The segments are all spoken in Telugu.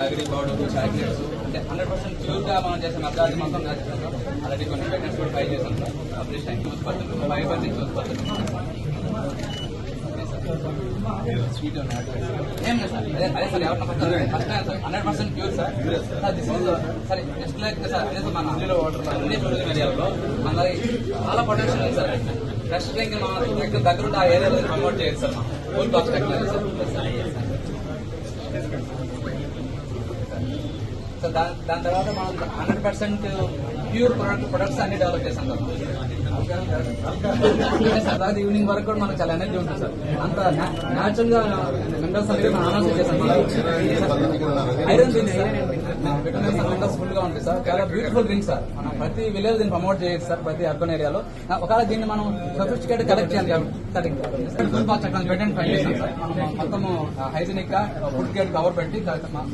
అగ్రి పౌడర్ చాక్లెట్స్ అంటే 100% ప్యూర్ గా మనం చేసే మసాజ్ మొత్తం చేస్తాం సార్. అలాగే కొన్ని ప్యాకెట్స్ కూడా ట్రై చేసాం సార్. పబ్లిష్ టైం ఉత్పత్తులు 5% ఉత్పత్తులు స్వీట్ ఏం లేదు సార్. అదే సార్ ఎవరు first time sir 100% pure sir. This is sir just like sir అదే సార్ మన అల్లీలో వాటర్ అన్ని టూరిజం ఏరియాలో మనకి చాలా పొటెన్షియల్ ఉంది సార్. నెక్స్ట్ ఇంకా మనం దగ్గర ఆ ఏరియాలో ప్రమోట్ చేయొచ్చు సార్. మనం full box technology sir. So దాని తర్వాత మనం 100% ప్యూర్ ప్రొడక్ట్స్ అన్ని డెవలప్ చేస్తాం సార్. తర్వాత ఈవినింగ్ వరకు కూడా మనకు చాలా ఎనర్జీ ఉంటుంది సార్. అంత న్యాచురల్ గా మినరల్స్ అనేది మనం అనౌన్స్ చేస్తాం. ఐరన్ మినరల్స్ ఫుల్ గా ఉంటుంది సార్. చాలా బ్యూటిఫుల్ డ్రింక్ సార్. మనం ప్రతి విలేజ్ దీన్ని ప్రమోట్ చేయొచ్చు సార్. ప్రతి అర్బన్ ఏరియాలో ఒకవేళ దీన్ని మనం సఫిస్టికేట్ కలెక్ట్ చేయాలి ఫుల్ బాక్స్ పెట్టండి ట్రై చేస్తాం సార్. మనం మొత్తం హైజీనిక్ గా ఫుడ్ గేట్ కవర్ పెట్టి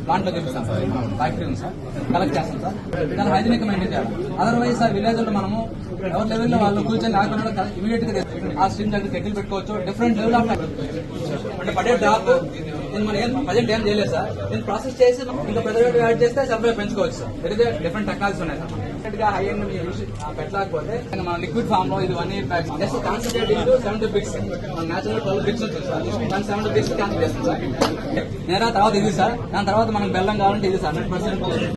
ప్లాంట్ లో చూపిస్తాం సార్. ఫ్యాక్టరీ ఉంది సార్. కలెక్ట్ చేస్తాం సార్. దాన్ని హైజీనిక్ మెయింటైన్ చేయాలి. అదర్వైజ్ సార్ విలేజ్ లో మనము ఎవరి లెవెల్లో వాళ్ళు కూర్చొని కాకుండా ఇమీడియట్ గా ఆ స్ట్రీమ్ దగ్గర టెక్కిల్ పెట్టుకోవచ్చు. డిఫరెంట్ లెవెల్ ఆఫ్ అంటే పడే డ్రాప్ దీన్ని మనం ఏం ప్రజెంట్ ఏం చేయలేదు సార్. దీన్ని ప్రాసెస్ చేసి ఇంకా ప్రిజర్వేటివ్ యాడ్ చేస్తే సప్లై పెంచుకోవచ్చు సార్. ఇదే డిఫరెంట్ టెక్నాలజీస్ ఉన్నాయి సార్. గా హై ఎండ్ పెట్టలేకపోతే మనం లిక్విడ్ ఫామ్ లో ఇది 1 pack just concentrate into 70 bits మన న్యాచురల్ 12 బిట్స్ ఉంటుంది సార్. దాని 70 బిట్స్ కాన్సన్ట్రేట్ చేస్తాం సార్. నేరా తర్వాత ఇది సార్. దాని తర్వాత మనకు బెల్లం కావాలంటే ఇది సార్ 100%.